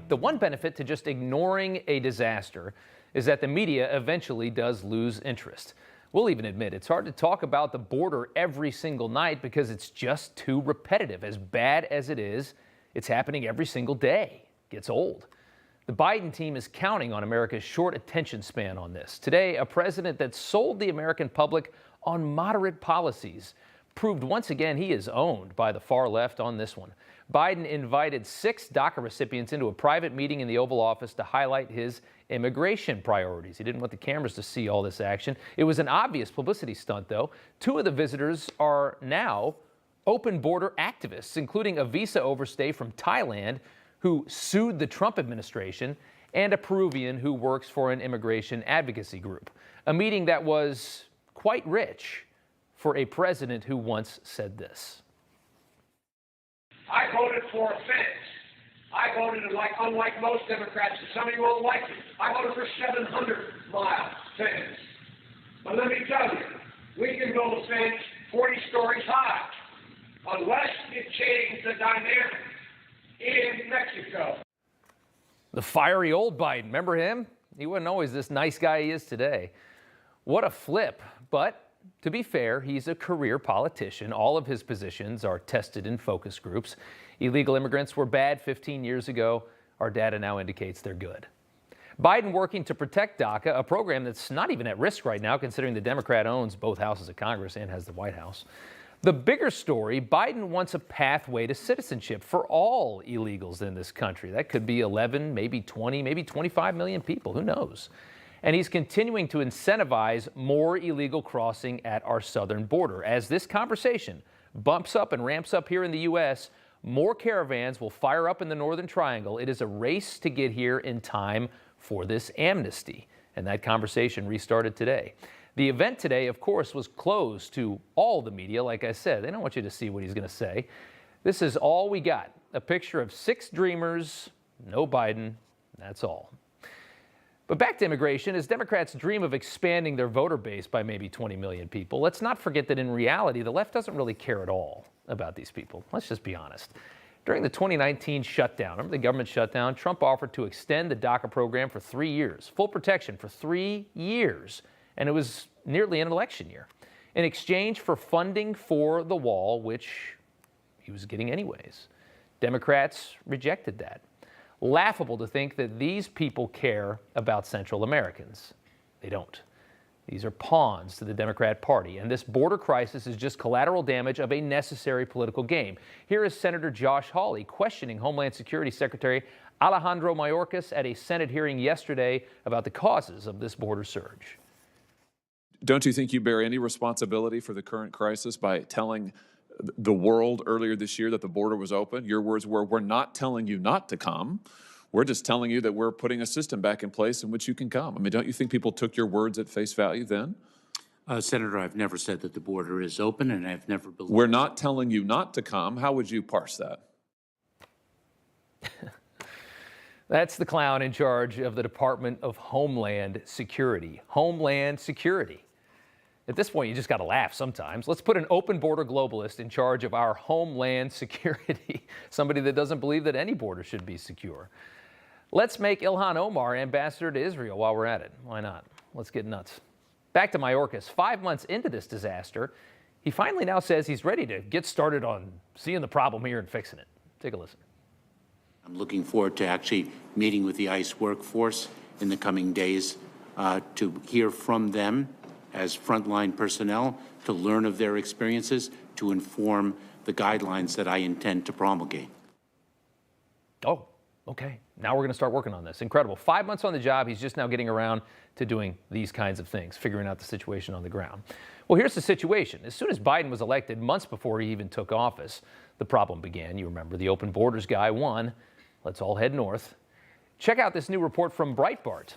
The one benefit to just ignoring a disaster is that the media eventually does lose interest. We'll even admit it's hard to talk about the border every single night because it's just too repetitive. As bad as it is, it's happening every single day. It gets old. The Biden team is counting on America's short attention span on this. Today, a president that sold the American public on moderate policies proved once again he is owned by the far left on this one. Biden invited 6 DACA recipients into a private meeting in the Oval Office to highlight his immigration priorities. He didn't want the cameras to see all this action. It was an obvious publicity stunt, though. 2 of the visitors are now open border activists, including a visa overstay from Thailand who sued the Trump administration, and a Peruvian who works for an immigration advocacy group. A meeting that was quite rich for a president who once said this. I voted for a fence. I voted unlike most Democrats, and some of you won't like it. I voted for 700-mile fence. But let me tell you, we can build a fence 40 stories high, unless it changes the dynamic in Mexico. The fiery old Biden, remember him? He wasn't always this nice guy he is today. What a flip, but to be fair, he's a career politician. All of his positions are tested in focus groups. Illegal immigrants were bad 15 years ago. Our data now indicates they're good. Biden working to protect DACA, a program that's not even at risk right now, considering the Democrat owns both houses of Congress and has the White House. The bigger story, Biden wants a pathway to citizenship for all illegals in this country. That could be 11, maybe 20, maybe 25 million people. Who knows? And he's continuing to incentivize more illegal crossing at our southern border. As this conversation bumps up and ramps up here in the U.S., more caravans will fire up in the Northern Triangle. It is a race to get here in time for this amnesty. And that conversation restarted today. The event today, of course, was closed to all the media. Like I said, they don't want you to see what he's going to say. This is all we got. A picture of 6 dreamers, no Biden, that's all. But back to immigration, as Democrats dream of expanding their voter base by maybe 20 million people, let's not forget that in reality, the left doesn't really care at all about these people. Let's just be honest. During the 2019 shutdown, remember the government shutdown, Trump offered to extend the DACA program for 3 years, full protection for 3 years, and it was nearly an election year, in exchange for funding for the wall, which he was getting anyways. Democrats rejected that. Laughable to think that these people care about Central Americans. They don't. These are pawns to the Democrat Party, and this border crisis is just collateral damage of a necessary political game. Here is Senator Josh Hawley questioning Homeland Security Secretary Alejandro Mayorkas at a Senate hearing yesterday about the causes of this border surge. Don't you think you bear any responsibility for the current crisis by telling the world earlier this year that the border was open? Your words were, we're not telling you not to come. We're just telling you that we're putting a system back in place in which you can come. I mean, don't you think people took your words at face value then? Senator, I've never said that the border is open, and I've never believed. We're not telling you not to come. How would you parse that? That's the clown in charge of the Department of Homeland Security. Homeland Security. At this point, you just got to laugh sometimes. Let's put an open border globalist in charge of our homeland security, somebody that doesn't believe that any border should be secure. Let's make Ilhan Omar ambassador to Israel while we're at it. Why not? Let's get nuts. Back to Mayorkas. 5 months into this disaster, he finally now says he's ready to get started on seeing the problem here and fixing it. Take a listen. I'm looking forward to actually meeting with the ICE workforce in the coming days to hear from them as frontline personnel, to learn of their experiences, to inform the guidelines that I intend to promulgate. Oh, okay. Now we're going to start working on this. Incredible. 5 months on the job, he's just now getting around to doing these kinds of things, figuring out the situation on the ground. Well, here's the situation. As soon as Biden was elected, months before he even took office, the problem began. You remember the open borders guy won. Let's all head north. Check out this new report from Breitbart.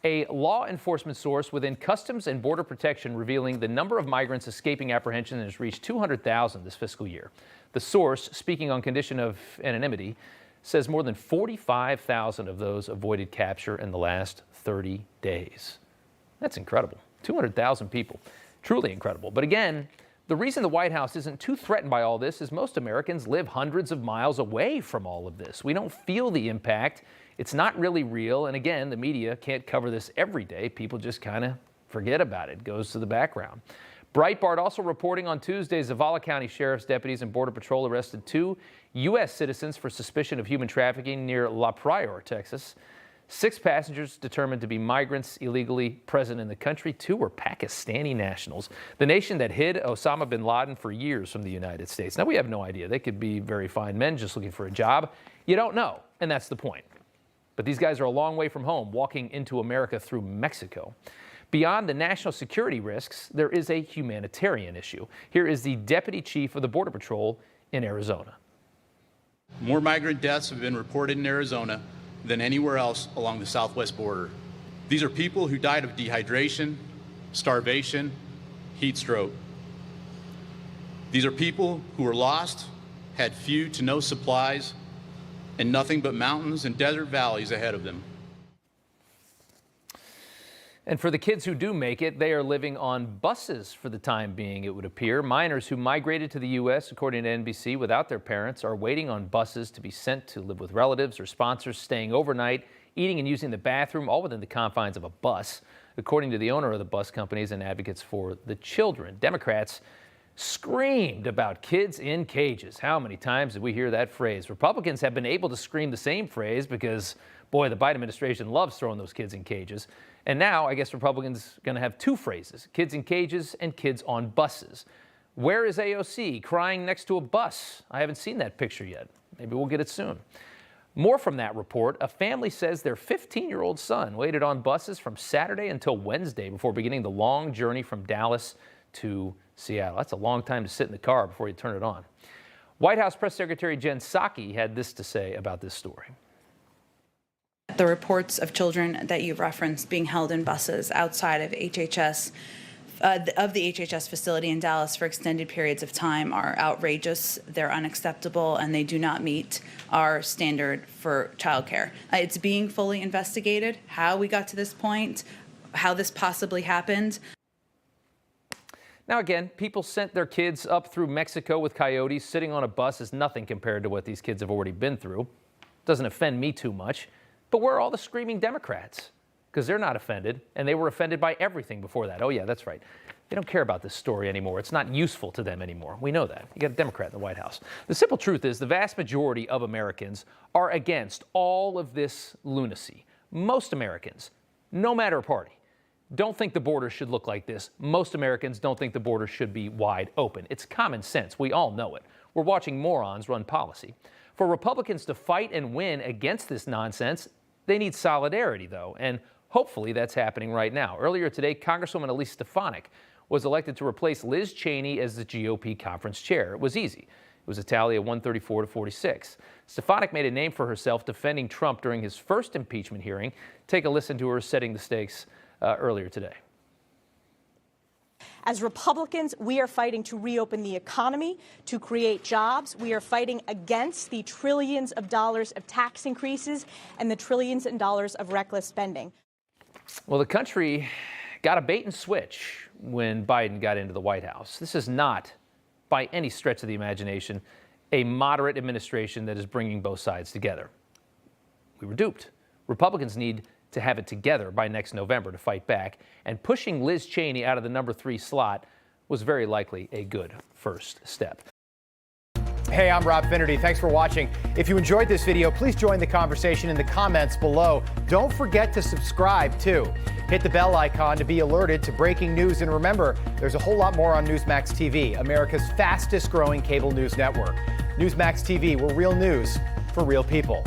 A law enforcement source within Customs and Border Protection revealing the number of migrants escaping apprehension has reached 200,000 this fiscal year. The source, speaking on condition of anonymity, says more than 45,000 of those avoided capture in the last 30 days. That's incredible. 200,000 people. Truly incredible. But again, the reason the White House isn't too threatened by all this is most Americans live hundreds of miles away from all of this. We don't feel the impact It's not really real. And again, the media can't cover this every day. People just kind of forget about it. It goes to the background. Breitbart also reporting on Tuesday, Zavala County Sheriff's deputies and Border Patrol arrested 2 U.S. citizens for suspicion of human trafficking near La Pryor, Texas. 6 passengers determined to be migrants illegally present in the country. 2 were Pakistani nationals, the nation that hid Osama bin Laden for years from the United States. Now, we have no idea. They could be very fine men just looking for a job. You don't know, and that's the point. But these guys are a long way from home, walking into America through Mexico. Beyond the national security risks, there is a humanitarian issue. Here is the deputy chief of the Border Patrol in Arizona. More migrant deaths have been reported in Arizona than anywhere else along the southwest border. These are people who died of dehydration, starvation, heat stroke. These are people who were lost, had few to no supplies, and nothing but mountains and desert valleys ahead of them. And for the kids who do make it, they are living on buses for the time being, it would appear. Minors who migrated to the U.S., according to NBC, without their parents are waiting on buses to be sent to live with relatives or sponsors, staying overnight, eating and using the bathroom, all within the confines of a bus, according to the owner of the bus companies and advocates for the children. Democrats screamed about kids in cages. How many times did we hear that phrase? Republicans have been able to scream the same phrase because, boy, the Biden administration loves throwing those kids in cages. And now I guess Republicans are going to have 2 phrases, kids in cages and kids on buses. Where is AOC crying next to a bus? I haven't seen that picture yet. Maybe we'll get it soon. More from that report. A family says their 15-year-old son waited on buses from Saturday until Wednesday before beginning the long journey from Dallas to Seattle. That's a long time to sit in the car before you turn it on. White House Press Secretary Jen Psaki had this to say about this story. The reports of children that you've referenced being held in buses outside of HHS, of the HHS facility in Dallas for extended periods of time are outrageous, they're unacceptable, and they do not meet our standard for childcare. It's being fully investigated, how we got to this point, how this possibly happened. Now again, people sent their kids up through Mexico with coyotes. Sitting on a bus is nothing compared to what these kids have already been through. Doesn't offend me too much. But where are all the screaming Democrats? Because they're not offended, and they were offended by everything before that. Oh yeah, that's right. They don't care about this story anymore. It's not useful to them anymore. We know that. You got a Democrat in the White House. The simple truth is the vast majority of Americans are against all of this lunacy. Most Americans, no matter party, don't think the border should look like this. Most Americans don't think the border should be wide open. It's common sense. We all know it. We're watching morons run policy. For Republicans to fight and win against this nonsense, they need solidarity, though, and hopefully that's happening right now. Earlier today, Congresswoman Elise Stefanik was elected to replace Liz Cheney as the GOP conference chair. It was easy. It was a tally of 134 to 46. Stefanik made a name for herself defending Trump during his first impeachment hearing. Take a listen to her setting the stakes earlier today. As Republicans, we are fighting to reopen the economy, to create jobs. We are fighting against the trillions of dollars of tax increases and the trillions of dollars of reckless spending. Well, the country got a bait and switch when Biden got into the White House. This is not, by any stretch of the imagination, a moderate administration that is bringing both sides together. We were duped. Republicans need to have it together by next November to fight back, and pushing Liz Cheney out of the number 3 slot was very likely a good first step. Hey, I'm Rob Finnerty. Thanks for watching. If you enjoyed this video, please join the conversation in the comments below. Don't forget to subscribe, too. Hit the bell icon to be alerted to breaking news. And remember, there's a whole lot more on Newsmax TV, America's fastest growing cable news network. Newsmax TV, we're real news for real people.